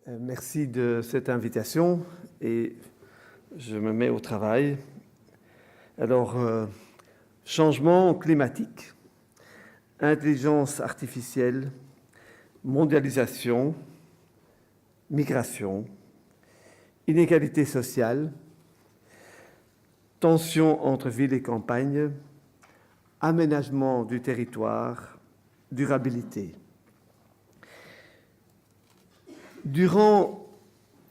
Merci de cette invitation et je me mets au travail. Alors, changement climatique, intelligence artificielle, mondialisation, migration, inégalité sociale, tension entre ville et campagne, aménagement du territoire, durabilité. Durant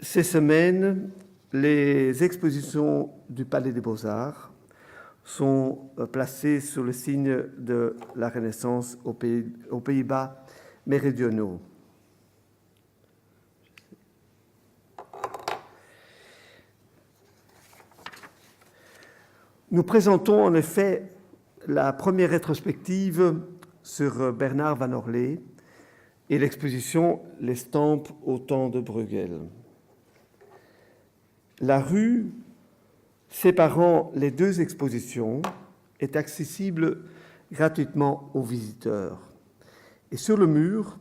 ces semaines, les expositions du Palais des Beaux-Arts sont placées sous le signe de la Renaissance aux Pays-Bas méridionaux. Nous présentons en effet la première rétrospective sur Bernard Van Orley et l'exposition « L'estampe au temps de Bruegel ». La rue séparant les deux expositions est accessible gratuitement aux visiteurs. Et sur le mur,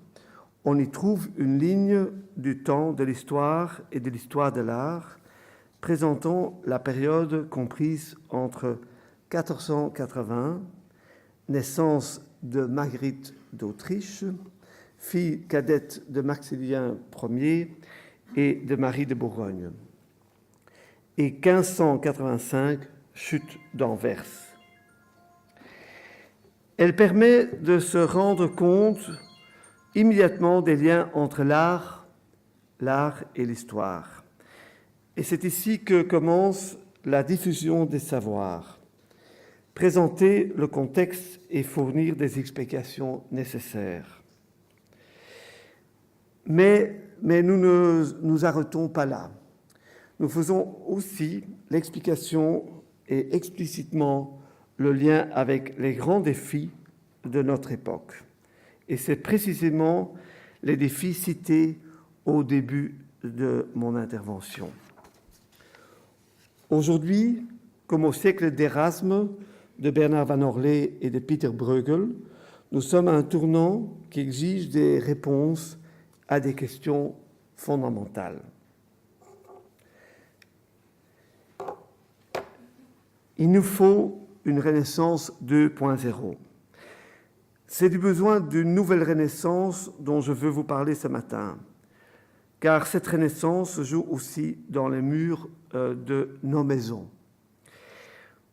on y trouve une ligne du temps de l'histoire et de l'histoire de l'art, présentant la période comprise entre 1480, naissance de Marguerite d'Autriche, fille cadette de Maximilien Ier et de Marie de Bourgogne, et 1585, chute d'Anvers. Elle permet de se rendre compte immédiatement des liens entre l'art et l'histoire. Et c'est ici que commence la diffusion des savoirs, présenter le contexte et fournir des explications nécessaires. Mais nous ne nous arrêtons pas là. Nous faisons aussi l'explication et explicitement le lien avec les grands défis de notre époque. Et c'est précisément les défis cités au début de mon intervention. Aujourd'hui, comme au siècle d'Erasme, de Bernard Van Orley et de Peter Bruegel, nous sommes à un tournant qui exige des réponses à des questions fondamentales. Il nous faut une Renaissance 2.0. C'est du besoin d'une nouvelle Renaissance dont je veux vous parler ce matin, car cette Renaissance se joue aussi dans les murs de nos maisons.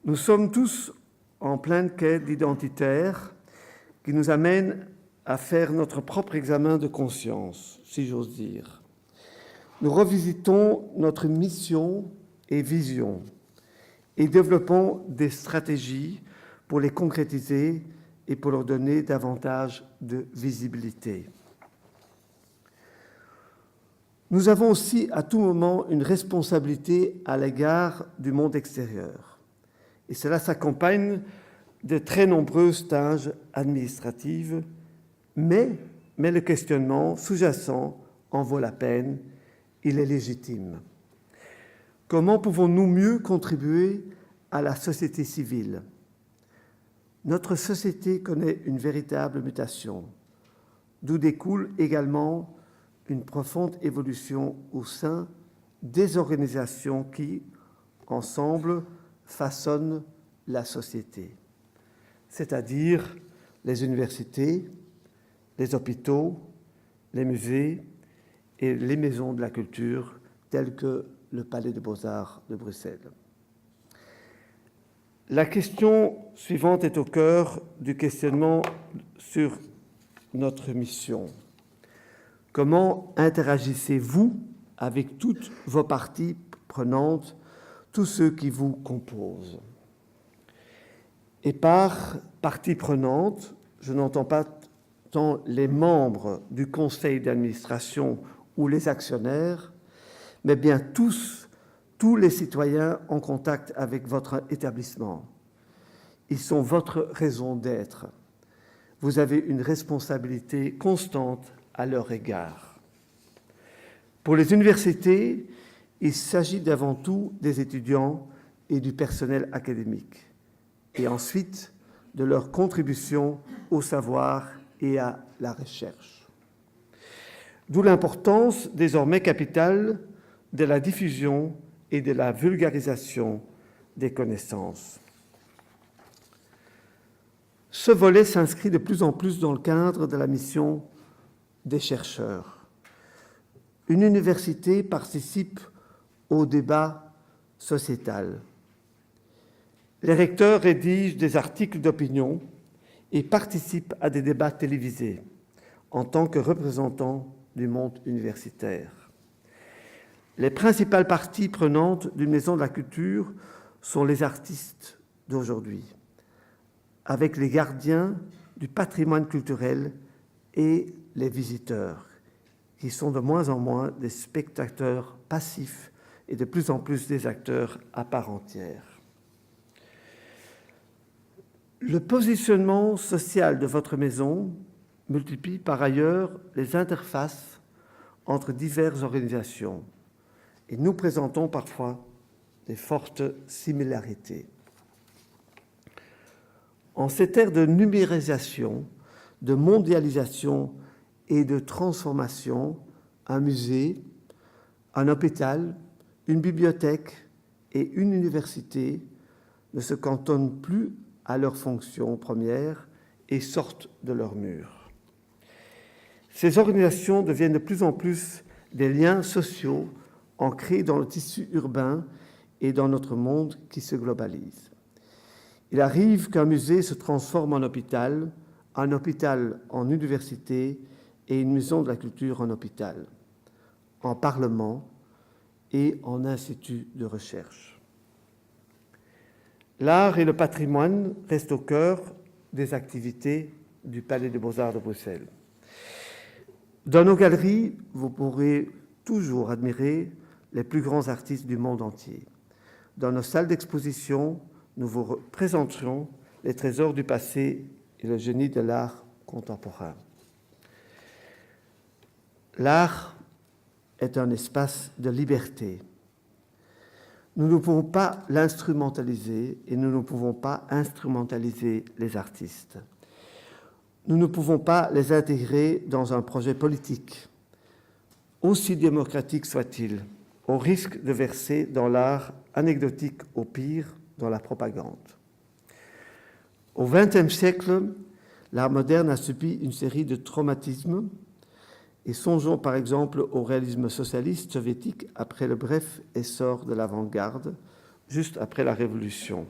Nous sommes tous en pleine quête identitaire qui nous amène à faire notre propre examen de conscience, si j'ose dire. Nous revisitons notre mission et vision et développons des stratégies pour les concrétiser et pour leur donner davantage de visibilité. Nous avons aussi à tout moment une responsabilité à l'égard du monde extérieur. Et cela s'accompagne de très nombreuses tâches administratives, mais le questionnement sous-jacent en vaut la peine, il est légitime. Comment pouvons-nous mieux contribuer à la société civile ? Notre société connaît une véritable mutation, d'où découle également une profonde évolution au sein des organisations qui, ensemble, façonnent la société, c'est-à-dire les universités, les hôpitaux, les musées et les maisons de la culture telles que le Palais des Beaux-Arts de Bruxelles. La question suivante est au cœur du questionnement sur notre mission. Comment interagissez-vous avec toutes vos parties prenantes, tous ceux qui vous composent? Et par partie prenante, je n'entends pas tant les membres du conseil d'administration ou les actionnaires, mais bien tous les citoyens en contact avec votre établissement. Ils sont votre raison d'être. Vous avez une responsabilité constante à leur égard. Pour les universités, il s'agit d'avant tout des étudiants et du personnel académique, et ensuite de leur contribution au savoir et à la recherche. D'où l'importance désormais capitale de la diffusion et de la vulgarisation des connaissances. Ce volet s'inscrit de plus en plus dans le cadre de la mission des chercheurs. Une université participe au débat sociétal. Les recteurs rédigent des articles d'opinion et participent à des débats télévisés en tant que représentants du monde universitaire. Les principales parties prenantes d'une maison de la culture sont les artistes d'aujourd'hui, avec les gardiens du patrimoine culturel et les visiteurs, qui sont de moins en moins des spectateurs passifs et de plus en plus des acteurs à part entière. Le positionnement social de votre maison multiplie par ailleurs les interfaces entre diverses organisations et nous présentons parfois des fortes similarités. En cette ère de numérisation, de mondialisation et de transformation, un musée, un hôpital, une bibliothèque et une université ne se cantonnent plus à leur fonction première et sortent de leurs murs. Ces organisations deviennent de plus en plus des liens sociaux ancrés dans le tissu urbain et dans notre monde qui se globalise. Il arrive qu'un musée se transforme en hôpital, un hôpital en université et une maison de la culture en hôpital, en parlement et en institut de recherche. L'art et le patrimoine restent au cœur des activités du Palais des Beaux-Arts de Bruxelles. Dans nos galeries, vous pourrez toujours admirer les plus grands artistes du monde entier. Dans nos salles d'exposition, nous vous présenterons les trésors du passé et le génie de l'art contemporain. L'art est un espace de liberté. Nous ne pouvons pas l'instrumentaliser et nous ne pouvons pas instrumentaliser les artistes. Nous ne pouvons pas les intégrer dans un projet politique, aussi démocratique soit-il, au risque de verser dans l'art anecdotique, au pire, dans la propagande. Au XXe siècle, l'art moderne a subi une série de traumatismes et songeons par exemple au réalisme socialiste soviétique après le bref essor de l'avant-garde, juste après la Révolution,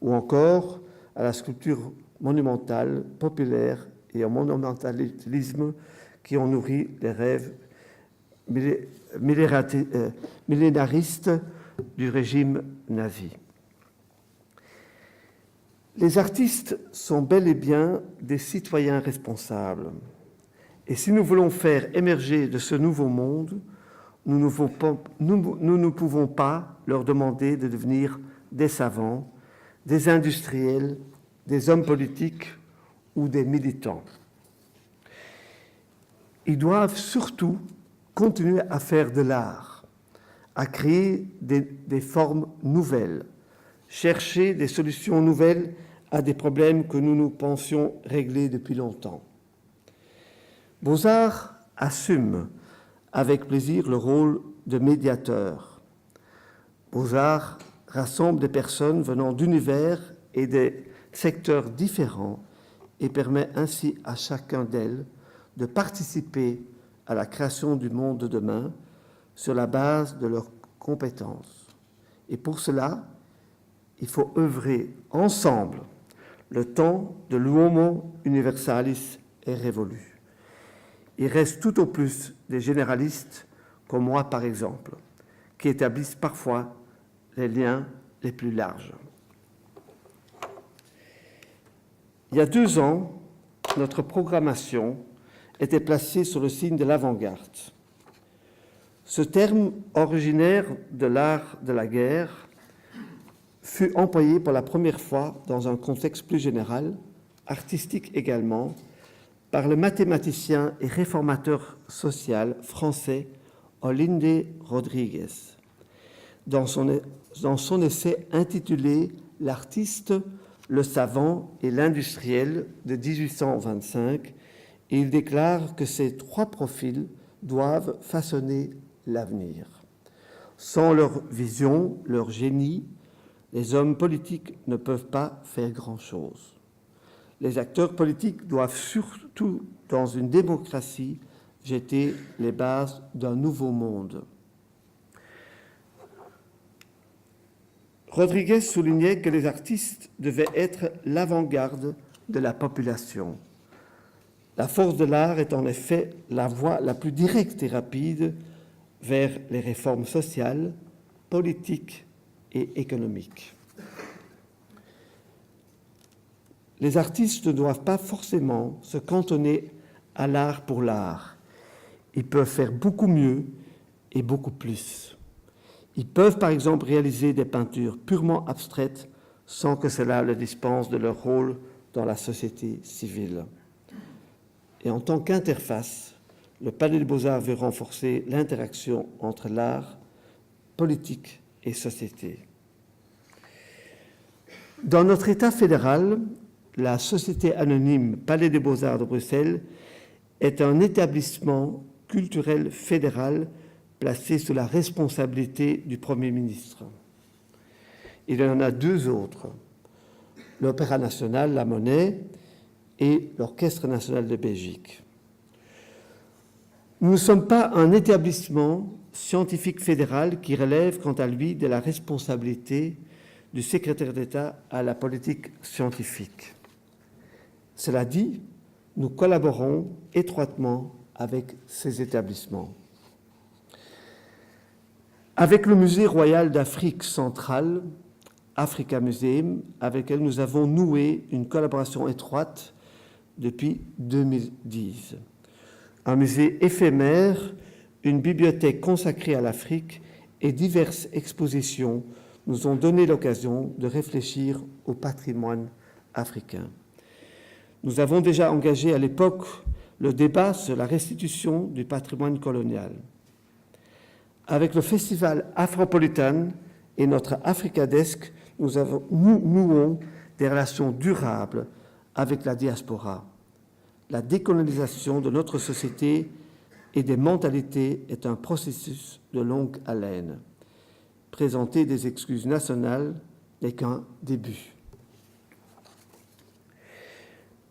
ou encore à la sculpture monumentale, populaire et au monumentalisme qui ont nourri les rêves millénaristes du régime nazi. Les artistes sont bel et bien des citoyens responsables. Et si nous voulons faire émerger de ce nouveau monde, nous ne pouvons pas leur demander de devenir des savants, des industriels, des hommes politiques ou des militants. Ils doivent surtout continuer à faire de l'art, à créer des formes nouvelles, chercher des solutions nouvelles à des problèmes que nous pensions régler depuis longtemps. Beaux-Arts assume avec plaisir le rôle de médiateur. Beaux-Arts rassemble des personnes venant d'univers et des secteurs différents et permet ainsi à chacun d'elles de participer à la création du monde de demain sur la base de leurs compétences. Et pour cela, il faut œuvrer ensemble. Le temps de l'uomo universalis est révolu. Il reste tout au plus des généralistes, comme moi par exemple, qui établissent parfois les liens les plus larges. Il y a 2 ans, notre programmation était placée sur le signe de l'avant-garde. Ce terme, originaire de l'art de la guerre, fut employé pour la première fois dans un contexte plus général, artistique également, par le mathématicien et réformateur social français Olinde Rodriguez, dans son essai intitulé « L'artiste, le savant et l'industriel » de 1825, et il déclare que ces 3 profils doivent façonner l'avenir. Sans leur vision, leur génie, les hommes politiques ne peuvent pas faire grand-chose. Les acteurs politiques doivent surtout, dans une démocratie, jeter les bases d'un nouveau monde. Rodriguez soulignait que les artistes devaient être l'avant-garde de la population. La force de l'art est en effet la voie la plus directe et rapide vers les réformes sociales, politiques et économiques. Les artistes ne doivent pas forcément se cantonner à l'art pour l'art. Ils peuvent faire beaucoup mieux et beaucoup plus. Ils peuvent par exemple réaliser des peintures purement abstraites sans que cela les dispense de leur rôle dans la société civile. Et en tant qu'interface, le Palais des Beaux-Arts veut renforcer l'interaction entre l'art, politique et société. Dans notre État fédéral, la Société anonyme Palais des Beaux-Arts de Bruxelles est un établissement culturel fédéral placé sous la responsabilité du Premier ministre. Il y en a deux autres, l'Opéra national, la Monnaie, et l'Orchestre national de Belgique. Nous ne sommes pas un établissement scientifique fédéral qui relève quant à lui de la responsabilité du secrétaire d'État à la politique scientifique. Cela dit, nous collaborons étroitement avec ces établissements. Avec le Musée royal d'Afrique centrale, Africa Museum, avec lequel nous avons noué une collaboration étroite depuis 2010. Un musée éphémère, une bibliothèque consacrée à l'Afrique et diverses expositions nous ont donné l'occasion de réfléchir au patrimoine africain. Nous avons déjà engagé à l'époque le débat sur la restitution du patrimoine colonial. Avec le festival Afropolitan et notre Africa Desk, nous nouons des relations durables avec la diaspora. La décolonisation de notre société et des mentalités est un processus de longue haleine. Présenter des excuses nationales n'est qu'un début.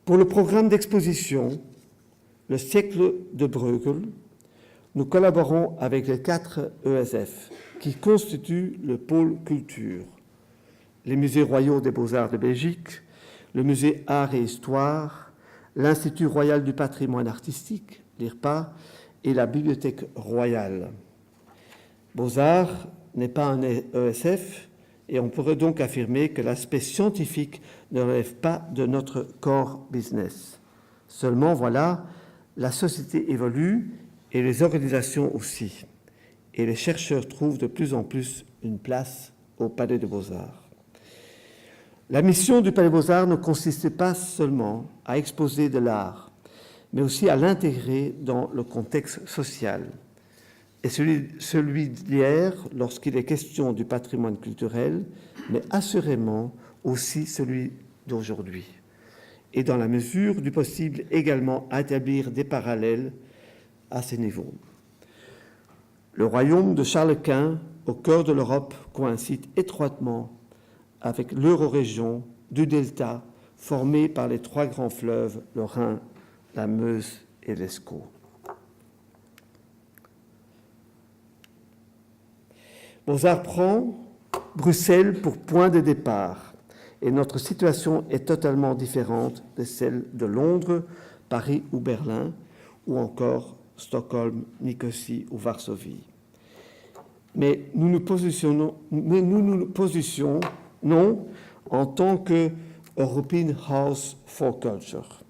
Pour le programme d'exposition « Le siècle de Bruegel », nous collaborons avec les 4 ESF qui constituent le pôle culture, les musées royaux des Beaux-Arts de Belgique, le musée Art et Histoire, l'Institut royal du patrimoine artistique, l'IRPA, et la Bibliothèque royale. Beaux-Arts n'est pas un ESF et on pourrait donc affirmer que l'aspect scientifique ne relève pas de notre core business. Seulement, voilà, la société évolue et les organisations aussi. Et les chercheurs trouvent de plus en plus une place au Palais des Beaux-Arts. La mission du Palais des Beaux-Arts ne consistait pas seulement à exposer de l'art, mais aussi à l'intégrer dans le contexte social. Et celui d'hier, lorsqu'il est question du patrimoine culturel, mais assurément aussi celui d'aujourd'hui. Et dans la mesure du possible également à établir des parallèles à ces niveaux. Le royaume de Charles Quint, au cœur de l'Europe, coïncide étroitement avec l'eurorégion du delta formée par les 3 grands fleuves, le Rhin, la Meuse et l'Escaut. Beaux-Arts prend Bruxelles pour point de départ et notre situation est totalement différente de celle de Londres, Paris ou Berlin, ou encore Stockholm, Nicosie ou Varsovie. Mais nous nous positionnons en tant que European House for Culture.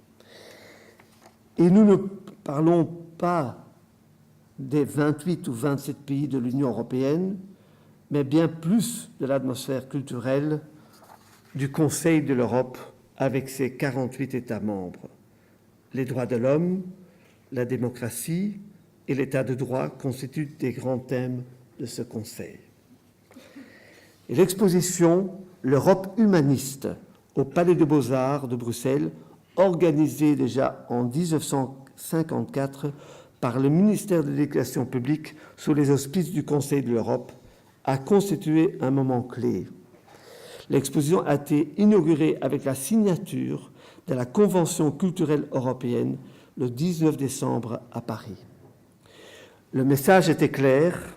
Et nous ne parlons pas des 28 ou 27 pays de l'Union européenne, mais bien plus de l'atmosphère culturelle du Conseil de l'Europe avec ses 48 États membres. Les droits de l'homme, la démocratie et l'état de droit constituent des grands thèmes de ce Conseil. Et l'exposition « L'Europe humaniste » au Palais des Beaux-Arts de Bruxelles, organisée déjà en 1954 par le ministère de l'Éducation publique sous les auspices du Conseil de l'Europe, a constitué un moment clé. L'exposition a été inaugurée avec la signature de la Convention culturelle européenne le 19 décembre à Paris. Le message était clair: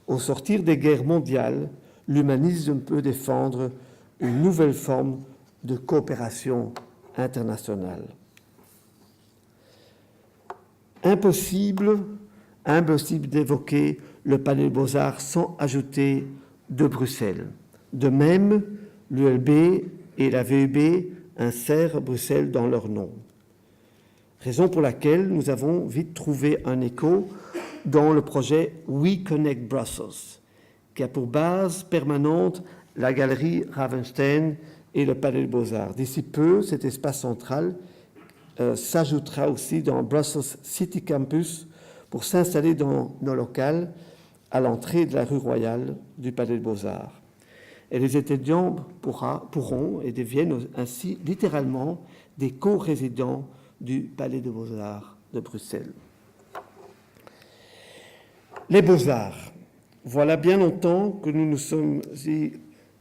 au sortir des guerres mondiales, l'humanisme peut défendre une nouvelle forme de coopération internationale. Impossible d'évoquer le Palais des Beaux-Arts sans ajouter de Bruxelles. De même, l'ULB et la VUB insèrent Bruxelles dans leur nom. Raison pour laquelle nous avons vite trouvé un écho dans le projet We Connect Brussels, qui a pour base permanente la galerie Ravenstein et le Palais des Beaux-Arts. D'ici peu, cet espace central s'ajoutera aussi dans Brussels City Campus pour s'installer dans nos locales à l'entrée de la rue Royale du Palais des Beaux-Arts. Et les étudiants pourront et deviennent ainsi littéralement des co-résidents du Palais des Beaux-Arts de Bruxelles. Les Beaux-Arts. Voilà bien longtemps que nous ne y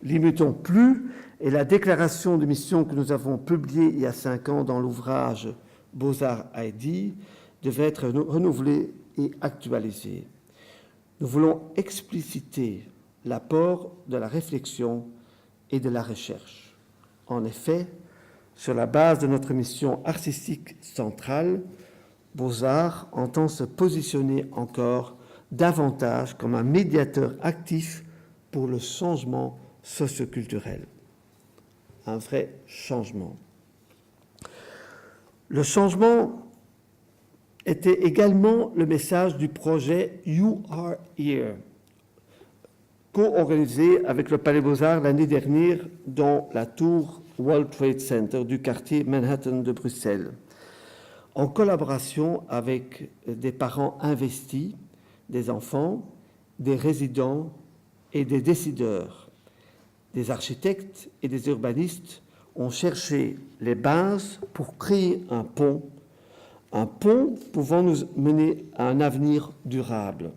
limitons plus, et la déclaration de mission que nous avons publiée il y a 5 ans dans l'ouvrage Beaux-Arts ID devait être renouvelée et actualisée. Nous voulons expliciter l'apport de la réflexion et de la recherche. En effet, sur la base de notre mission artistique centrale, Beaux-Arts entend se positionner encore davantage comme un médiateur actif pour le changement socioculturel. Un vrai changement. Le changement était également le message du projet You Are Here, co-organisé avec le Palais Beaux-Arts l'année dernière dans la tour World Trade Center du quartier Manhattan de Bruxelles, en collaboration avec des parents investis, des enfants, des résidents et des décideurs. Des architectes et des urbanistes ont cherché les bases pour créer un pont pouvant nous mener à un avenir durable.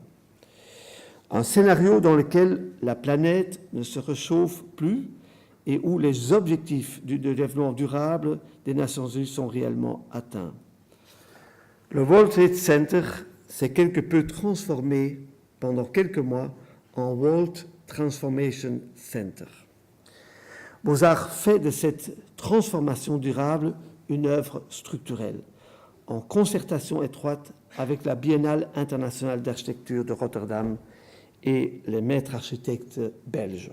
Un scénario dans lequel la planète ne se réchauffe plus et où les objectifs du développement durable des Nations Unies sont réellement atteints. Le World Trade Center s'est quelque peu transformé pendant quelques mois en World Transformation Center. Beaux-Arts fait de cette transformation durable une œuvre structurelle, en concertation étroite avec la Biennale internationale d'architecture de Rotterdam et les maîtres architectes belges.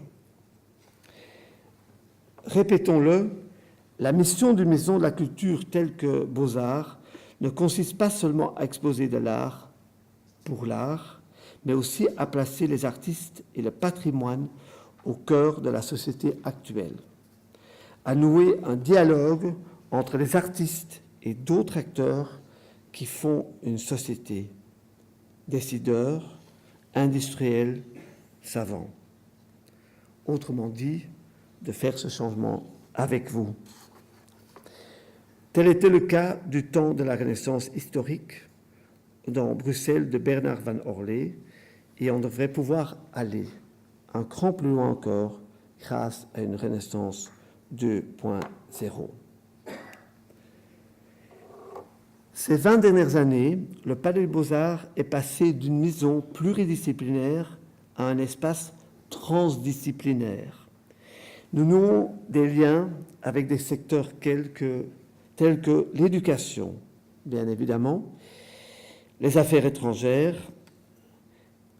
Répétons-le, la mission d'une maison de la culture telle que Beaux-Arts ne consiste pas seulement à exposer de l'art pour l'art, mais aussi à placer les artistes et le patrimoine au cœur de la société actuelle, à nouer un dialogue entre les artistes et d'autres acteurs qui font une société, décideurs, industriels, savants. Autrement dit, de faire ce changement avec vous. Tel était le cas du temps de la Renaissance historique dans Bruxelles de Bernard van Orley, et on devrait pouvoir aller un cran plus loin encore grâce à une Renaissance 2.0. Ces 20 dernières années, le Palais des Beaux-Arts est passé d'une maison pluridisciplinaire à un espace transdisciplinaire. Nous nouons des liens avec des secteurs tels que l'éducation, bien évidemment, les affaires étrangères,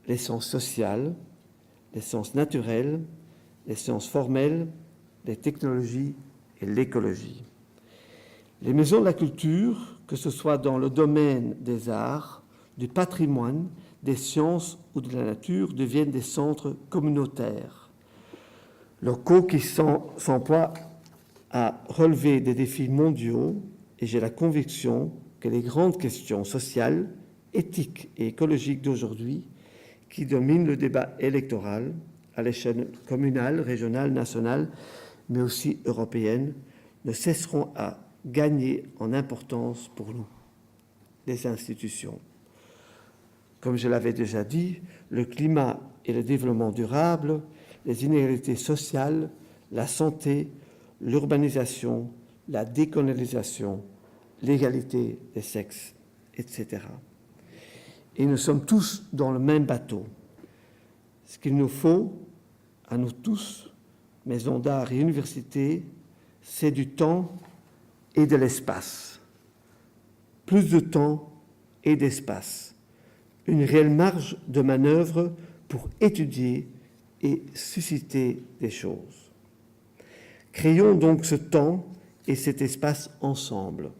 les sciences sociales, les sciences naturelles, les sciences formelles, les technologies et l'écologie. Les maisons de la culture, que ce soit dans le domaine des arts, du patrimoine, des sciences ou de la nature, deviennent des centres communautaires, locaux qui s'emploient à relever des défis mondiaux, et j'ai la conviction que les grandes questions sociales, éthiques et écologiques d'aujourd'hui, qui dominent le débat électoral à l'échelle communale, régionale, nationale, mais aussi européenne, ne cesseront à gagner en importance pour nous, les institutions. comme je l'avais déjà dit, le climat et le développement durable, les inégalités sociales, la santé, l'urbanisation, la décolonisation, l'égalité des sexes, etc. Et nous sommes tous dans le même bateau. Ce qu'il nous faut, à nous tous, maisons d'art et universités, c'est du temps et de l'espace. Plus de temps et d'espace. Une réelle marge de manœuvre pour étudier et susciter des choses. Créons donc ce temps et cet espace ensemble,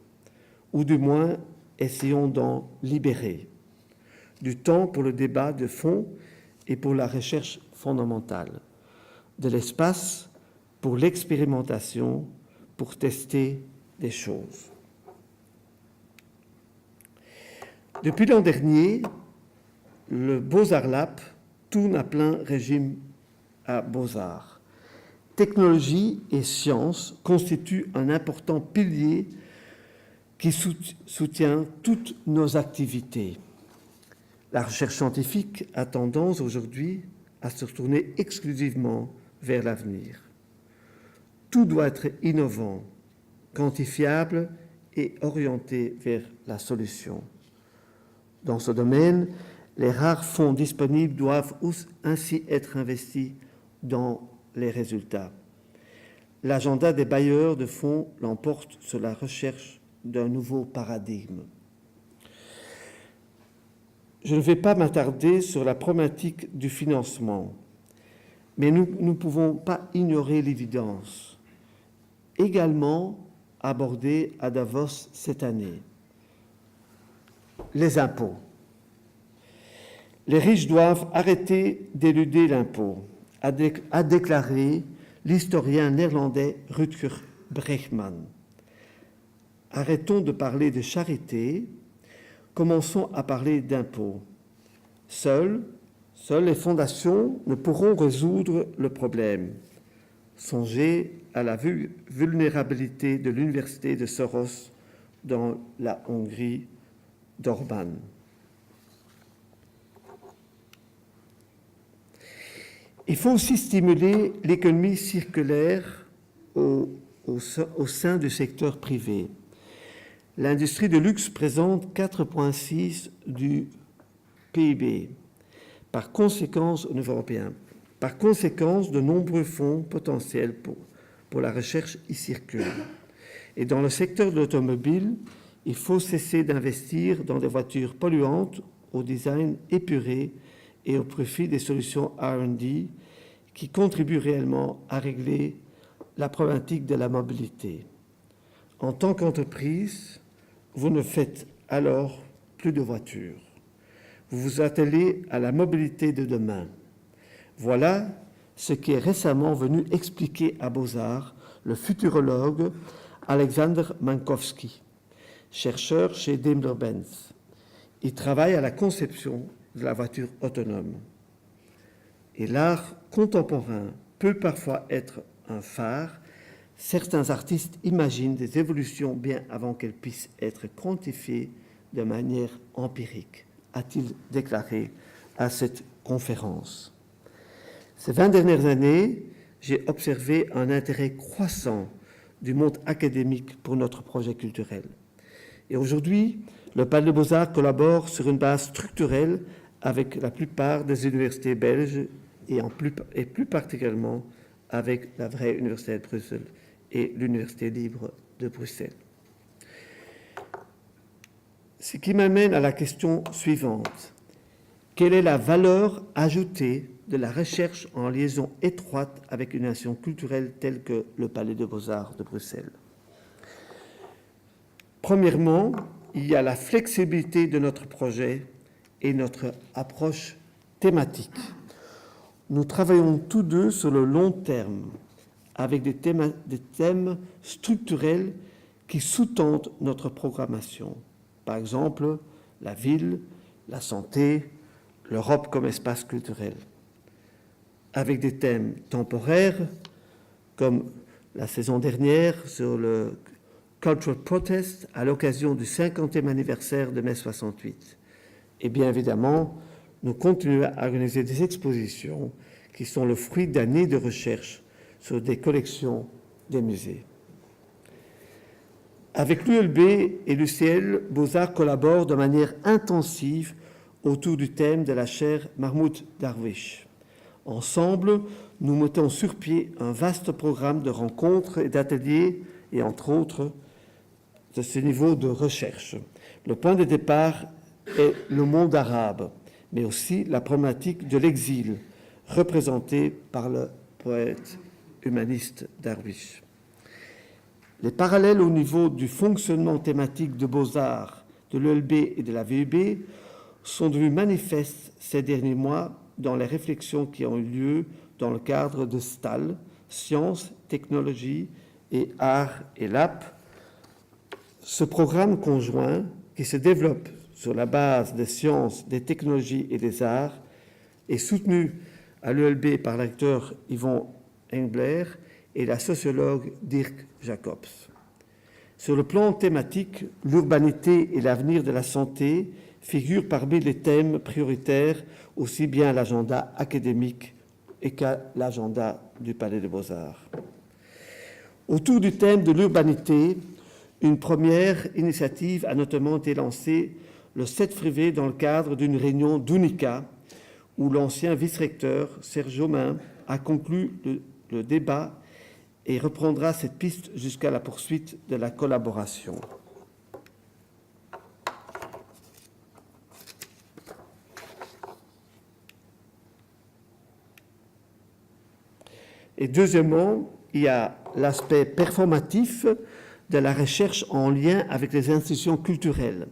ou du moins essayons d'en libérer. Du temps pour le débat de fond et pour la recherche fondamentale. De l'espace pour l'expérimentation, pour tester des choses. Depuis l'an dernier, le Beaux-Arts Lab tourne à plein régime à Beaux-Arts. Technologie et sciences constituent un important pilier qui soutient toutes nos activités. La recherche scientifique a tendance aujourd'hui à se tourner exclusivement vers l'avenir. Tout doit être innovant, quantifiable et orienté vers la solution. Dans ce domaine, les rares fonds disponibles doivent ainsi être investis dans les résultats. L'agenda des bailleurs de fonds l'emporte sur la recherche d'un nouveau paradigme. Je ne vais pas m'attarder sur la problématique du financement, mais nous ne pouvons pas ignorer l'évidence, également abordée à Davos cette année. Les impôts. Les riches doivent arrêter d'éluder l'impôt, a déclaré l'historien néerlandais Rutger Bregman. Arrêtons de parler de charité, commençons à parler d'impôts. Seules les fondations ne pourront résoudre le problème. Songez à la vulnérabilité de l'université de Soros dans la Hongrie d'Orban. Il faut aussi stimuler l'économie circulaire au sein du secteur privé. L'industrie de luxe présente 4,6% du PIB, par conséquence au niveau européen. Par conséquence, de nombreux fonds potentiels pour la recherche y circulent. Et dans le secteur de l'automobile, il faut cesser d'investir dans des voitures polluantes au design épuré et au profit des solutions R&D qui contribuent réellement à régler la problématique de la mobilité. En tant qu'entreprise, vous ne faites alors plus de voitures. Vous vous attelez à la mobilité de demain. Voilà ce qu'est récemment venu expliquer à Beaux-Arts le futurologue Alexander Mankowski, chercheur chez Daimler-Benz. Il travaille à la conception de la voiture autonome. Et l'art contemporain peut parfois être un phare. Certains artistes imaginent des évolutions bien avant qu'elles puissent être quantifiées de manière empirique, a-t-il déclaré à cette conférence. Ces 20 dernières années, j'ai observé un intérêt croissant du monde académique pour notre projet culturel. Et aujourd'hui, le Palais des Beaux-Arts collabore sur une base structurelle avec la plupart des universités belges et plus particulièrement avec la vraie Université de Bruxelles et l'Université libre de Bruxelles. Ce qui m'amène à la question suivante. Quelle est la valeur ajoutée de la recherche en liaison étroite avec une nation culturelle telle que le Palais des Beaux-Arts de Bruxelles? Premièrement, il y a la flexibilité de notre projet et notre approche thématique. Nous travaillons tous deux sur le long terme, avec des thèmes structurels qui sous-tendent notre programmation. Par exemple, la ville, la santé, l'Europe comme espace culturel. Avec des thèmes temporaires, comme la saison dernière sur le Cultural Protest à l'occasion du 50e anniversaire de mai 68, Et bien évidemment, nous continuons à organiser des expositions qui sont le fruit d'années de recherche sur des collections des musées. Avec l'ULB et l'UCL, Beaux-Arts collaborent de manière intensive autour du thème de la chaire Mahmoud Darwish. Ensemble, nous mettons sur pied un vaste programme de rencontres et d'ateliers, et entre autres, de ce niveau de recherche. Le point de départ est le monde arabe, mais aussi la problématique de l'exil, représentée par le poète humaniste Darwish. Les parallèles au niveau du fonctionnement thématique de Beaux-Arts, de l'ULB et de la VUB sont devenus manifestes ces derniers mois dans les réflexions qui ont eu lieu dans le cadre de STAL, Sciences, Technologies et Arts et LAP. Ce programme conjoint, qui se développe sur la base des sciences, des technologies et des arts, est soutenu à l'ULB par l'acteur Yvon Engler et la sociologue Dirk Jacobs. Sur le plan thématique, l'urbanité et l'avenir de la santé figurent parmi les thèmes prioritaires aussi bien à l'agenda académique et qu'à l'agenda du Palais des Beaux-Arts. Autour du thème de l'urbanité, une première initiative a notamment été lancée le 7 février dans le cadre d'une réunion d'UNICA où l'ancien vice-recteur Serge Aumain a conclu le débat et reprendra cette piste jusqu'à la poursuite de la collaboration. Et deuxièmement, il y a l'aspect performatif de la recherche en lien avec les institutions culturelles,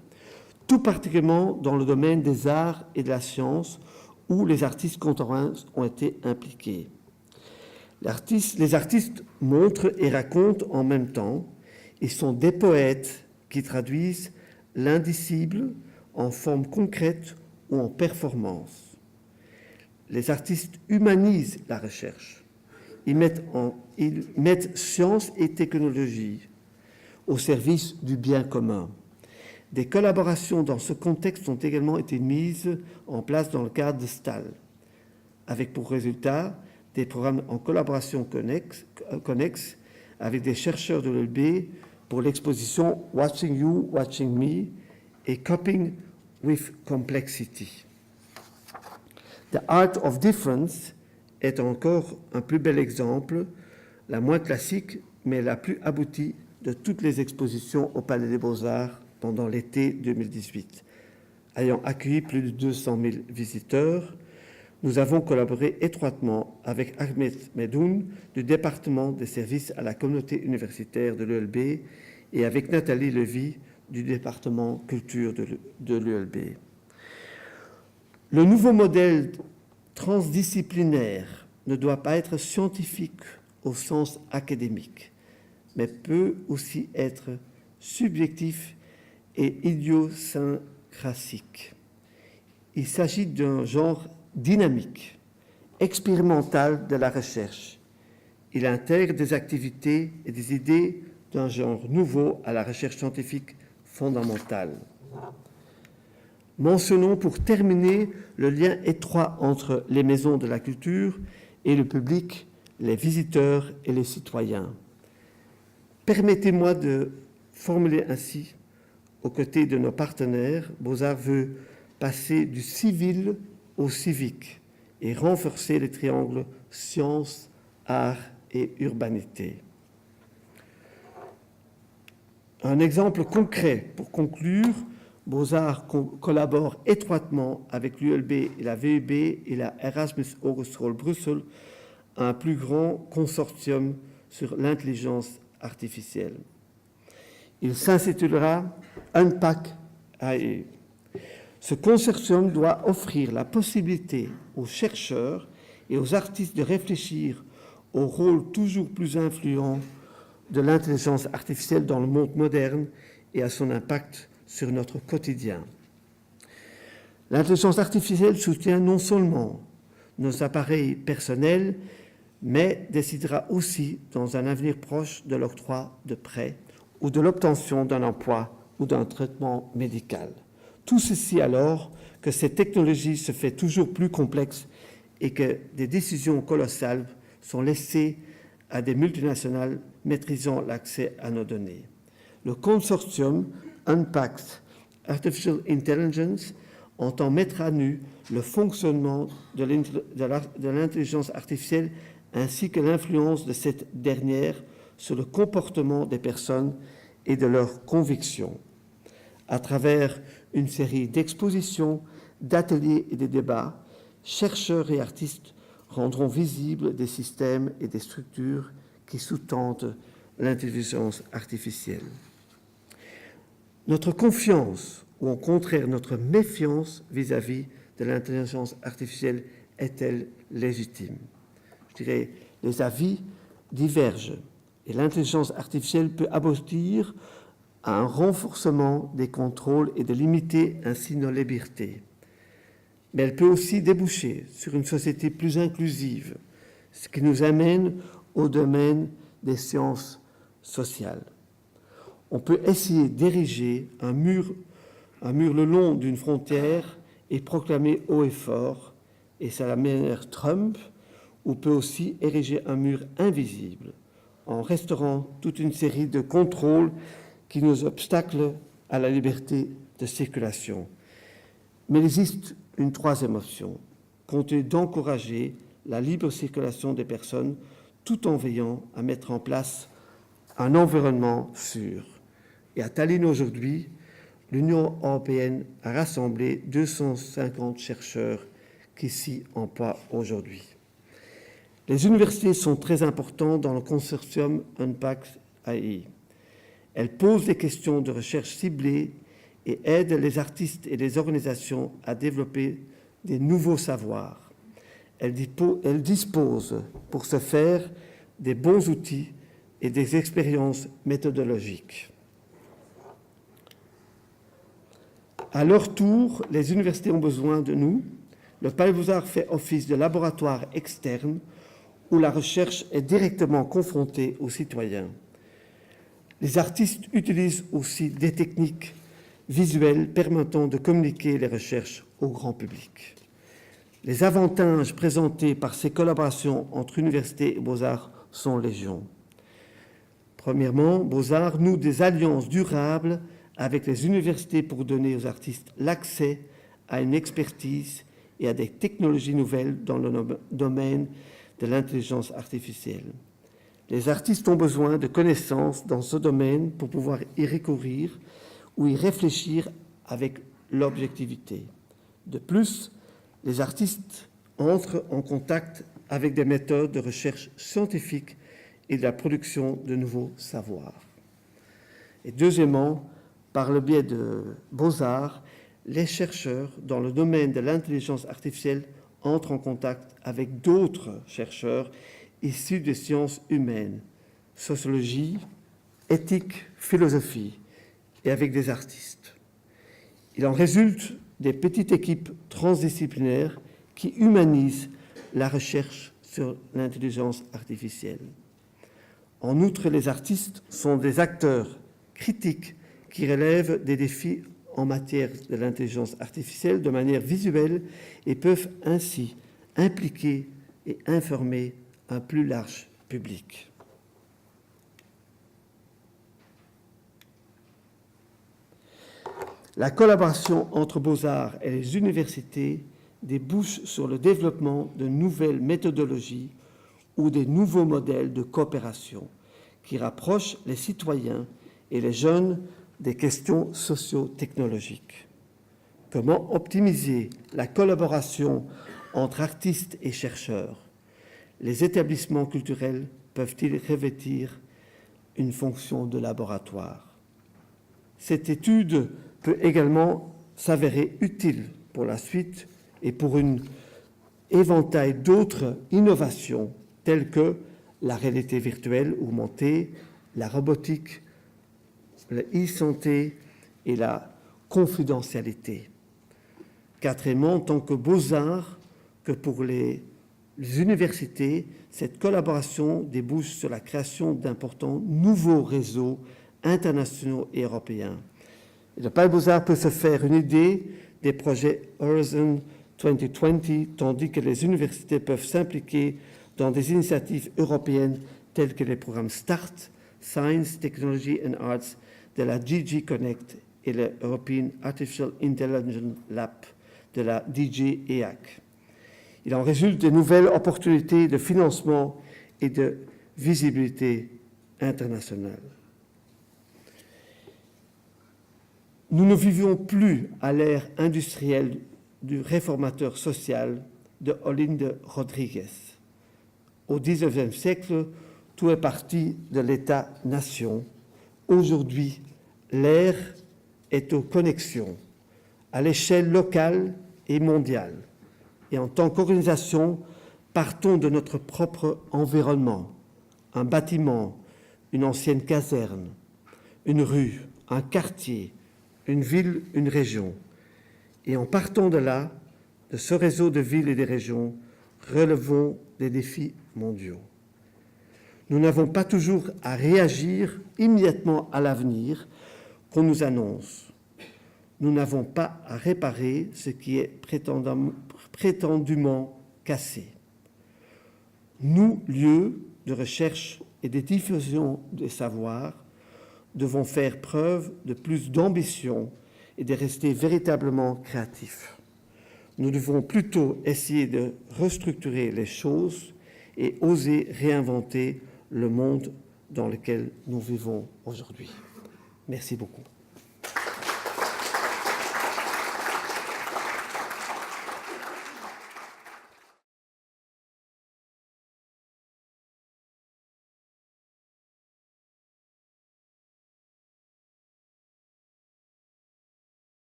tout particulièrement dans le domaine des arts et de la science, où les artistes contemporains ont été impliqués. Les artistes montrent et racontent en même temps. Ils sont des poètes qui traduisent l'indicible en forme concrète ou en performance. Les artistes humanisent la recherche. Ils mettent science et technologie au service du bien commun. Des collaborations dans ce contexte ont également été mises en place dans le cadre de STAL, avec pour résultat des programmes en collaboration connexes avec des chercheurs de l'ULB pour l'exposition Watching You, Watching Me et Coping with Complexity. The Art of Difference est encore un plus bel exemple, la moins classique, mais la plus aboutie de toutes les expositions au Palais des Beaux-Arts pendant l'été 2018. Ayant accueilli plus de 200 000 visiteurs, nous avons collaboré étroitement avec Ahmed Medoun du département des services à la communauté universitaire de l'ULB et avec Nathalie Levy du département culture de l'ULB. Le nouveau modèle transdisciplinaire ne doit pas être scientifique au sens académique, mais peut aussi être subjectif et idiosyncrasique. Il s'agit d'un genre dynamique, expérimental de la recherche. Il intègre des activités et des idées d'un genre nouveau à la recherche scientifique fondamentale. Mentionnons pour terminer le lien étroit entre les maisons de la culture et le public, les visiteurs et les citoyens. Permettez-moi de formuler ainsi, aux côtés de nos partenaires, Beaux-Arts veut passer du civil au civique et renforcer les triangles sciences, art et urbanité. Un exemple concret pour conclure, Beaux-Arts collabore étroitement avec l'ULB et la VUB et la Erasmus Hogeschool Bruxelles, un plus grand consortium sur l'intelligence artificielle. Il s'intitulera Unpack AI. Ce consortium doit offrir la possibilité aux chercheurs et aux artistes de réfléchir au rôle toujours plus influent de l'intelligence artificielle dans le monde moderne et à son impact sur notre quotidien. L'intelligence artificielle soutient non seulement nos appareils personnels, mais décidera aussi, dans un avenir proche, de l'octroi de prêts ou de l'obtention d'un emploi ou d'un traitement médical. Tout ceci alors que cette technologie se fait toujours plus complexe et que des décisions colossales sont laissées à des multinationales maîtrisant l'accès à nos données. Le consortium Unpacked Artificial Intelligence entend mettre à nu le fonctionnement de l'intelligence artificielle ainsi que l'influence de cette dernière sur le comportement des personnes et de leurs convictions. À travers une série d'expositions, d'ateliers et de débats, chercheurs et artistes rendront visibles des systèmes et des structures qui sous-tendent l'intelligence artificielle. Notre confiance, ou au contraire notre méfiance vis-à-vis de l'intelligence artificielle est-elle légitime? Je dirais, les avis divergent et l'intelligence artificielle peut aboutir à un renforcement des contrôles et de limiter ainsi nos libertés. Mais elle peut aussi déboucher sur une société plus inclusive, ce qui nous amène au domaine des sciences sociales. On peut essayer d'ériger un mur le long d'une frontière et proclamer haut et fort, et c'est à la manière Trump, ou peut aussi ériger un mur invisible en restaurant toute une série de contrôles qui nous obstaclent à la liberté de circulation. Mais il existe une troisième option, compter d'encourager la libre circulation des personnes tout en veillant à mettre en place un environnement sûr. Et à Tallinn aujourd'hui, l'Union européenne a rassemblé 250 chercheurs qui s'y emploient aujourd'hui. Les universités sont très importantes dans le consortium Unpacked AI. Elles posent des questions de recherche ciblées et aident les artistes et les organisations à développer des nouveaux savoirs. Elles disposent pour ce faire des bons outils et des expériences méthodologiques. À leur tour, les universités ont besoin de nous. Le Palais Beaux-Arts fait office de laboratoire externe où la recherche est directement confrontée aux citoyens. Les artistes utilisent aussi des techniques visuelles permettant de communiquer les recherches au grand public. Les avantages présentés par ces collaborations entre universités et Beaux-Arts sont légion. Premièrement, Beaux-Arts noue des alliances durables avec les universités pour donner aux artistes l'accès à une expertise et à des technologies nouvelles dans le domaine de l'intelligence artificielle. Les artistes ont besoin de connaissances dans ce domaine pour pouvoir y recourir ou y réfléchir avec l'objectivité. De plus, les artistes entrent en contact avec des méthodes de recherche scientifique et de la production de nouveaux savoirs. Et deuxièmement, par le biais de Beaux-Arts, les chercheurs dans le domaine de l'intelligence artificielle entrent en contact avec d'autres chercheurs issus des sciences humaines, sociologie, éthique, philosophie, et avec des artistes. Il en résulte des petites équipes transdisciplinaires qui humanisent la recherche sur l'intelligence artificielle. En outre, les artistes sont des acteurs critiques qui relèvent des défis en matière de l'intelligence artificielle de manière visuelle et peuvent ainsi impliquer et informer un plus large public. La collaboration entre Beaux-Arts et les universités débouche sur le développement de nouvelles méthodologies ou des nouveaux modèles de coopération qui rapprochent les citoyens et les jeunes des questions socio-technologiques. Comment optimiser la collaboration entre artistes et chercheurs? Les établissements culturels peuvent-ils revêtir une fonction de laboratoire? Cette étude peut également s'avérer utile pour la suite et pour un éventail d'autres innovations telles que la réalité virtuelle augmentée, la robotique, la e-santé et la confidentialité. Quatrièmement, en tant que Beaux-Arts que pour les universités, cette collaboration débouche sur la création d'importants nouveaux réseaux internationaux et européens. Et le Palais des Beaux-Arts peut se faire une idée des projets Horizon 2020, tandis que les universités peuvent s'impliquer dans des initiatives européennes telles que les programmes START, Science, Technology and Arts de la DG Connect et le European Artificial Intelligence Lab de la DG EAC. Il en résulte de nouvelles opportunités de financement et de visibilité internationale. Nous ne vivions plus à l'ère industrielle du réformateur social de Olinda Rodriguez. Au XIXe siècle, tout est parti de l'État-nation. Aujourd'hui, l'ère est aux connexions à l'échelle locale et mondiale. Et en tant qu'organisation, partons de notre propre environnement, un bâtiment, une ancienne caserne, une rue, un quartier, une ville, une région. Et en partant de là, de ce réseau de villes et de régions, relevons des défis mondiaux. Nous n'avons pas toujours à réagir immédiatement à l'avenir qu'on nous annonce. Nous n'avons pas à réparer ce qui est prétendument cassé. Nous, lieux de recherche et de diffusion des savoirs, devons faire preuve de plus d'ambition et de rester véritablement créatifs. Nous devons plutôt essayer de restructurer les choses et oser réinventer le monde dans lequel nous vivons aujourd'hui. Merci beaucoup.